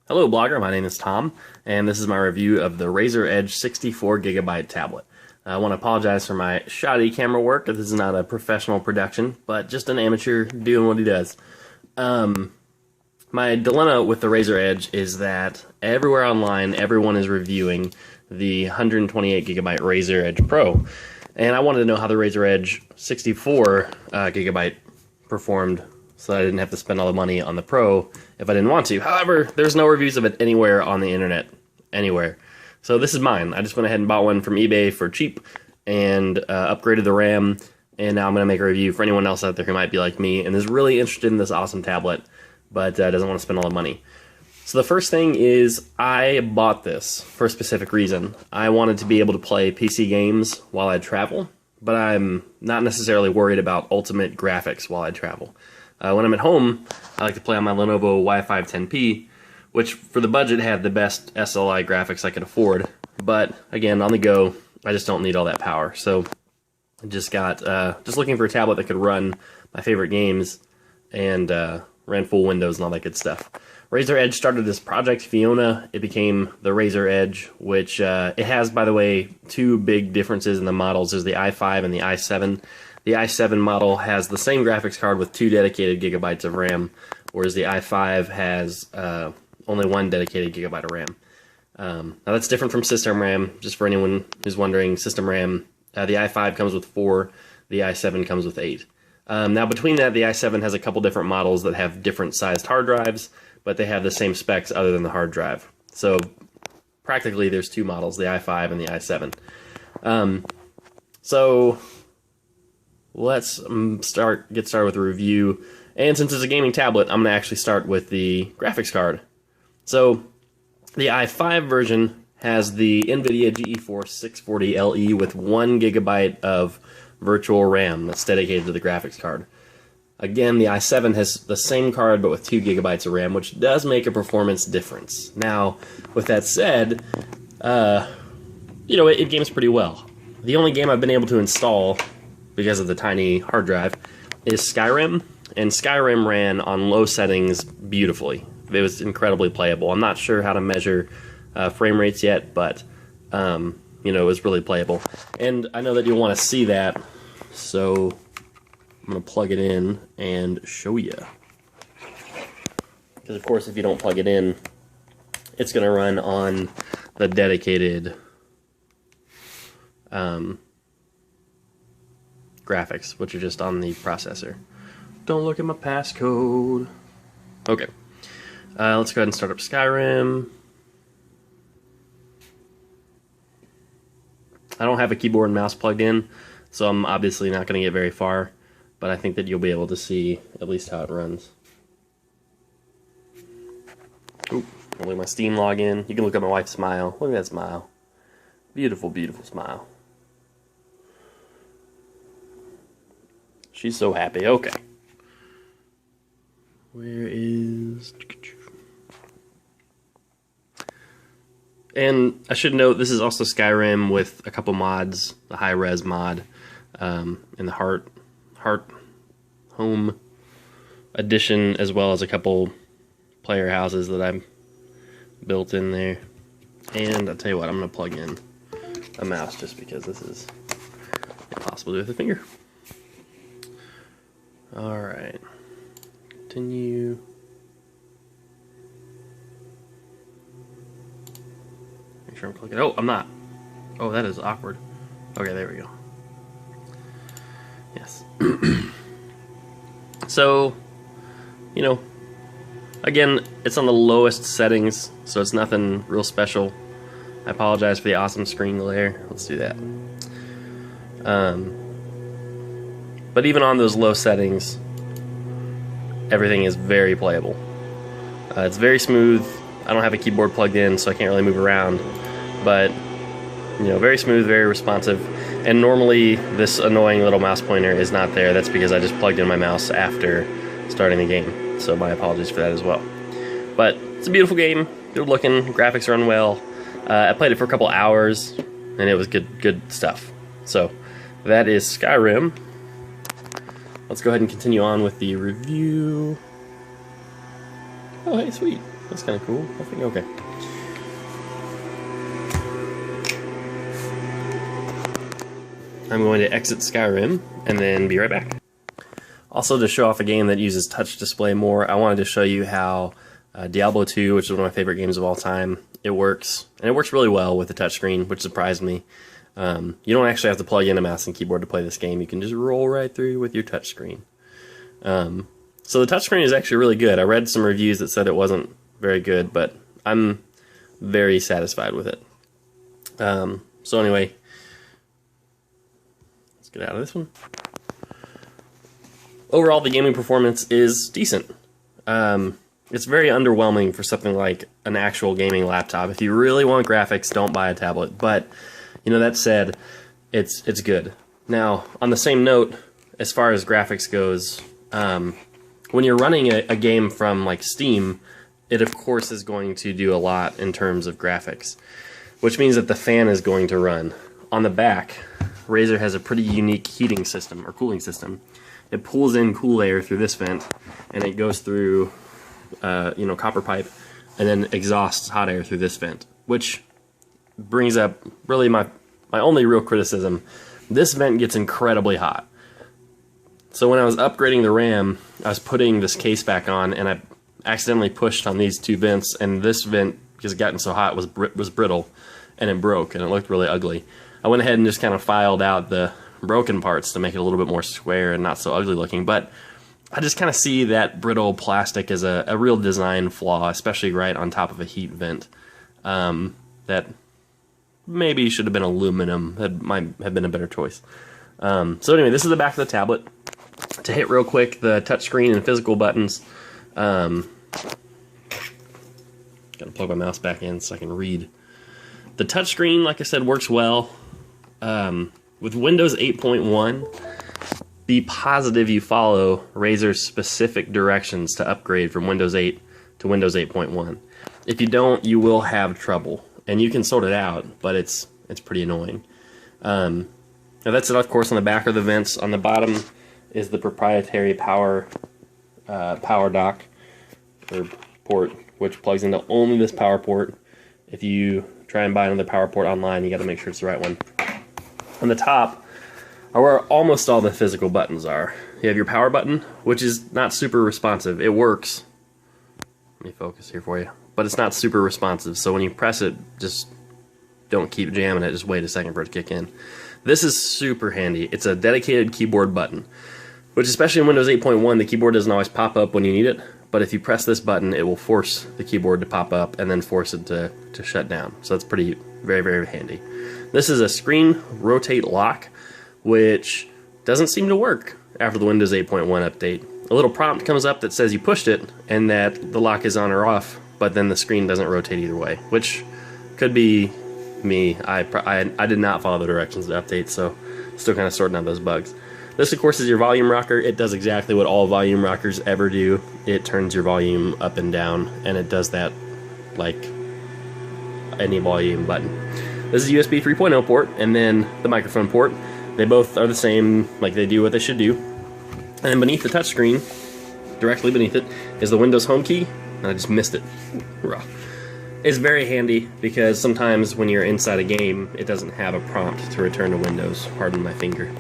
Hello blogger, my name is Tom, and this is my review of the Razer Edge 64GB tablet. I want to apologize for my shoddy camera work. This is not a professional production, but just an amateur doing what he does. My dilemma with the Razer Edge is that everywhere online, everyone is reviewing the 128GB Razer Edge Pro, and I wanted to know how the Razer Edge 64GB performed so that I didn't have to spend all the money on the Pro if I didn't want to. However, there's no reviews of it anywhere on the internet. Anywhere. So this is mine. I just went ahead and bought one from eBay for cheap and upgraded the RAM, and now I'm going to make a review for anyone else out there who might be like me and is really interested in this awesome tablet, but doesn't want to spend all the money. So the first thing is I bought this for a specific reason. I wanted to be able to play PC games while I travel, but I'm not necessarily worried about ultimate graphics while I travel. When I'm at home, I like to play on my Lenovo Y5 10P, which for the budget had the best SLI graphics I could afford. But again, on the go, I just don't need all that power. So I just got just looking for a tablet that could run my favorite games and ran full Windows and all that good stuff. Razer Edge started this Project Fiona. It became the Razer Edge, which it has, by the way, two big differences in the models. There's the i5 and the i7. The i7 model has the same graphics card with 2 dedicated gigabytes of RAM, whereas the i5 has only 1 dedicated gigabyte of RAM. Now that's different from system RAM, just for anyone who's wondering. System RAM, the i5 comes with 4, the i7 comes with 8. Now between that, the i7 has a couple different models that have different sized hard drives, but they have the same specs other than the hard drive. So practically there's 2 models, the i5 and the i7. So let's get started with the review. And since it's a gaming tablet, I'm going to actually start with the graphics card. So the i5 version has the NVIDIA GeForce 640 LE with 1 gigabyte of virtual RAM that's dedicated to the graphics card. Again, the i7 has the same card but with 2 gigabytes of RAM, which does make a performance difference. Now, with that said, it games pretty well. The only game I've been able to install because of the tiny hard drive is Skyrim, and Skyrim ran on low settings beautifully. It was incredibly playable. I'm not sure how to measure frame rates yet, but it was really playable. And I know that you'll want to see that, so I'm going to plug it in and show you. Because of course if you don't plug it in, it's going to run on the dedicated graphics, which are just on the processor. Don't look at my passcode. Okay. Let's go ahead and start up Skyrim. I don't have a keyboard and mouse plugged in, so I'm obviously not going to get very far, but I think that you'll be able to see at least how it runs. Ooh, look at my Steam login. You can look at my wife's smile. Look at that smile. Beautiful, beautiful smile. She's so happy. Okay. Where is... And I should note, this is also Skyrim with a couple mods, the high-res mod, and the Heart Home edition, as well as a couple player houses that I've built in there. And I'll tell you what, I'm going to plug in a mouse just because this is impossible to do with a finger. Alright. Continue. Make sure I'm clicking. Oh, I'm not. Oh, that is awkward. Okay, there we go. Yes. So, again, it's on the lowest settings, so it's nothing real special. I apologize for the awesome screen glare. Let's do that. But even on those low settings, everything is very playable. It's very smooth. I don't have a keyboard plugged in, so I can't really move around. But, very smooth, very responsive. And normally, this annoying little mouse pointer is not there. That's because I just plugged in my mouse after starting the game. So my apologies for that as well. But it's a beautiful game. Good looking. Graphics run well. I played it for a couple hours, and it was good stuff. So that is Skyrim. Let's go ahead and continue on with the review. Oh, hey, sweet. That's kind of cool. I think, okay. I'm going to exit Skyrim and then be right back. Also, to show off a game that uses touch display more, I wanted to show you how Diablo 2, which is one of my favorite games of all time, it works. And it works really well with the touchscreen, which surprised me. You don't actually have to plug in a mouse and keyboard to play this game. You can just roll right through with your touchscreen. So the touchscreen is actually really good. I read some reviews that said it wasn't very good, but I'm very satisfied with it. So anyway, let's get out of this one. Overall, the gaming performance is decent. It's very underwhelming for something like an actual gaming laptop. If you really want graphics, don't buy a tablet. But, you know, that said, it's good. Now, on the same note, as far as graphics goes, when you're running a game from like Steam, it of course is going to do a lot in terms of graphics, which means that the fan is going to run. On the back, Razer has a pretty unique heating system, or cooling system. It pulls in cool air through this vent, and it goes through, you know, copper pipe, and then exhausts hot air through this vent, which brings up really my only real criticism. This vent gets incredibly hot. So when I was upgrading the RAM, I was putting this case back on, and I accidentally pushed on these two vents, and this vent, because it gotten so hot, was brittle, and it broke, and it looked really ugly. I went ahead and just kind of filed out the broken parts to make it a little bit more square and not so ugly looking, but I just kind of see that brittle plastic as a real design flaw, especially right on top of a heat vent. That maybe should have been aluminum. That might have been a better choice. So anyway, this is the back of the tablet. To hit real quick, the touchscreen and physical buttons. Gotta plug my mouse back in so I can read. The touchscreen, like I said, works well. With Windows 8.1, be positive you follow Razer's specific directions to upgrade from Windows 8 to Windows 8.1. If you don't, you will have trouble, and you can sort it out, but it's pretty annoying. Now that's it, of course. On the back are the vents. On the bottom is the proprietary power dock or port, which plugs into only this power port. If you try and buy another power port online, you got to make sure it's the right one. On the top are where almost all the physical buttons are. You have your power button, which is not super responsive. It works. Let me focus here for you. But it's not super responsive, so when you press it, just don't keep jamming it. Just wait a second for it to kick in. This is super handy. It's a dedicated keyboard button, which especially in Windows 8.1, the keyboard doesn't always pop up when you need it. But if you press this button, it will force the keyboard to pop up and then force it to shut down. So that's pretty, very, very handy. This is a screen rotate lock, which doesn't seem to work after the Windows 8.1 update. A little prompt comes up that says you pushed it and that the lock is on or off, but then the screen doesn't rotate either way, which could be me. I did not follow the directions of the update, so still kind of sorting out those bugs. This, of course, is your volume rocker. It does exactly what all volume rockers ever do. It turns your volume up and down, and it does that like any volume button. This is a USB 3.0 port, and then the microphone port. They both are the same, like they do what they should do. And then beneath the touchscreen, directly beneath it, is the Windows Home key. And I just missed it. Hurrah. It's very handy because sometimes when you're inside a game, it doesn't have a prompt to return to Windows. Pardon my finger.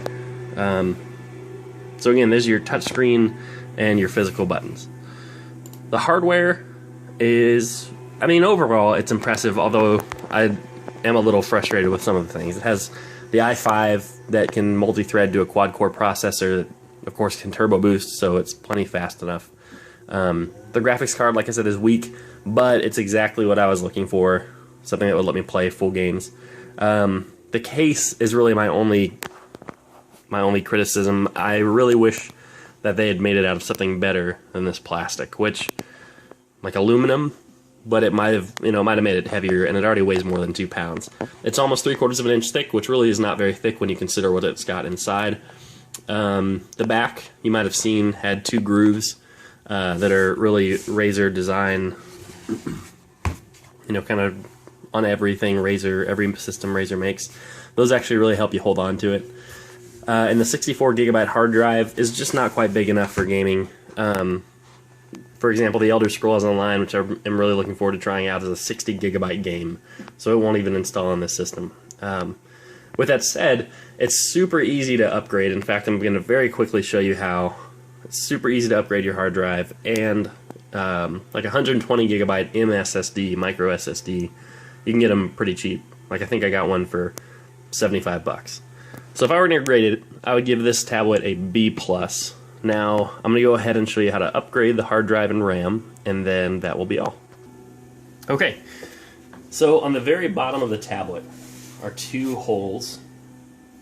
So again, there's your touchscreen and your physical buttons. The hardware is, I mean, overall it's impressive, although I am a little frustrated with some of the things. It has the i5 that can multi-thread to a quad-core processor that, of course, can turbo boost, so it's plenty fast enough. The graphics card, like I said, is weak, but it's exactly what I was looking for, something that would let me play full games. The case is really my only criticism. I really wish that they had made it out of something better than this plastic, which, like aluminum, but it might have, might have made it heavier, and it already weighs more than 2 pounds. It's almost 3/4 of an inch thick, which really is not very thick when you consider what it's got inside. The back, you might have seen, had 2 grooves that are really Razer design, kind of on everything Razer, every system Razer makes. Those actually really help you hold on to it. And the 64GB hard drive is just not quite big enough for gaming. For For example, The Elder Scrolls Online, which I'm really looking forward to trying out, is a 60 gigabyte game, so it won't even install on this system. With that said, it's super easy to upgrade. In fact, I'm going to very quickly show you how. It's super easy to upgrade your hard drive, and like 120 gigabyte MSSD, micro SSD, you can get them pretty cheap. Like, I think I got one for 75 bucks. So if I were to grade it, I would give this tablet a B+. Now, I'm going to go ahead and show you how to upgrade the hard drive and RAM, and then that will be all. Okay, so on the very bottom of the tablet are two holes.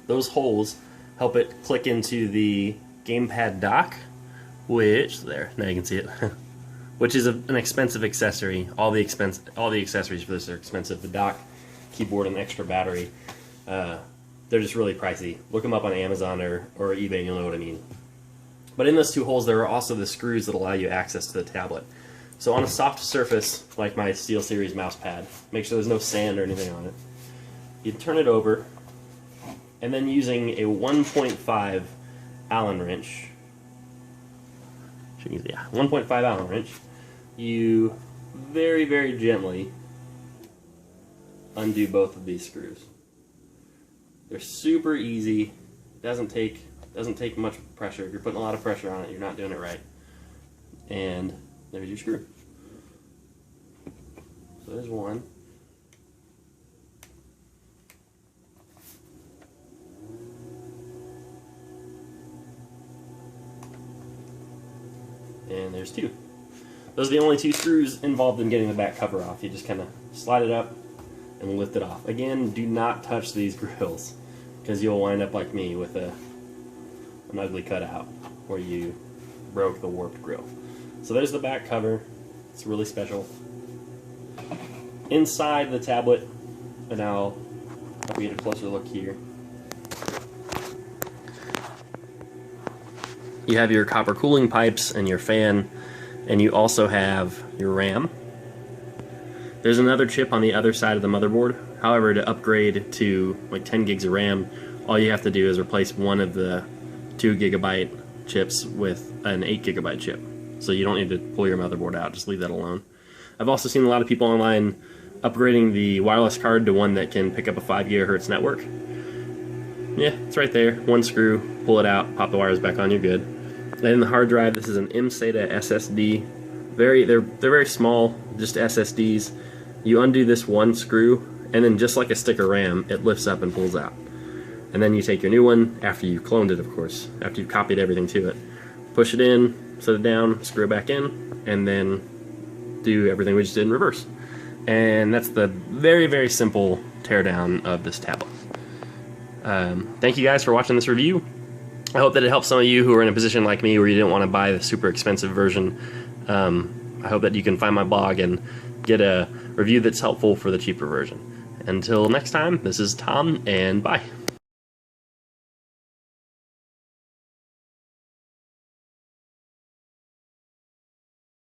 Those holes help it click into the gamepad dock, which, there, now you can see it, which is an expensive accessory. All the accessories for this are expensive. The dock, keyboard, and extra battery, they're just really pricey. Look them up on Amazon or eBay and you'll know what I mean. But in those two holes there are also the screws that allow you access to the tablet. So on a soft surface, like my SteelSeries mouse pad, make sure there's no sand or anything on it. You turn it over, and then using a 1.5 Allen wrench, 1.5 Allen wrench, you very, very gently undo both of these screws. They're super easy. Doesn't take much pressure. If you're putting a lot of pressure on it, you're not doing it right. And there's your screw. So there's one. And there's two. Those are the only two screws involved in getting the back cover off. You just kind of slide it up and lift it off. Again, do not touch these grills, because you'll wind up like me with an ugly cutout where you broke the warped grill. So there's the back cover. It's really special. Inside the tablet, and now I'll get a closer look here. You have your copper cooling pipes and your fan, and you also have your RAM. There's another chip on the other side of the motherboard. However, to upgrade to like 10 gigs of RAM, all you have to do is replace one of the 2 gigabyte chips with an 8 gigabyte chip. So you don't need to pull your motherboard out, just leave that alone. I've also seen a lot of people online upgrading the wireless card to one that can pick up a 5 gigahertz network. Yeah, it's right there. One screw, pull it out, pop the wires back on, you're good. Then the hard drive, this is an mSATA SSD. They're very small, just SSDs. You undo this one screw, and then just like a stick of RAM, it lifts up and pulls out. And then you take your new one, after you've cloned it, of course, after you've copied everything to it. Push it in, set it down, screw it back in, and then do everything we just did in reverse. And that's the very, very simple teardown of this tablet. Thank you guys for watching this review. I hope that it helps some of you who are in a position like me where you didn't want to buy the super expensive version. I hope that you can find my blog and get a review that's helpful for the cheaper version. Until next time, this is Tom, and bye.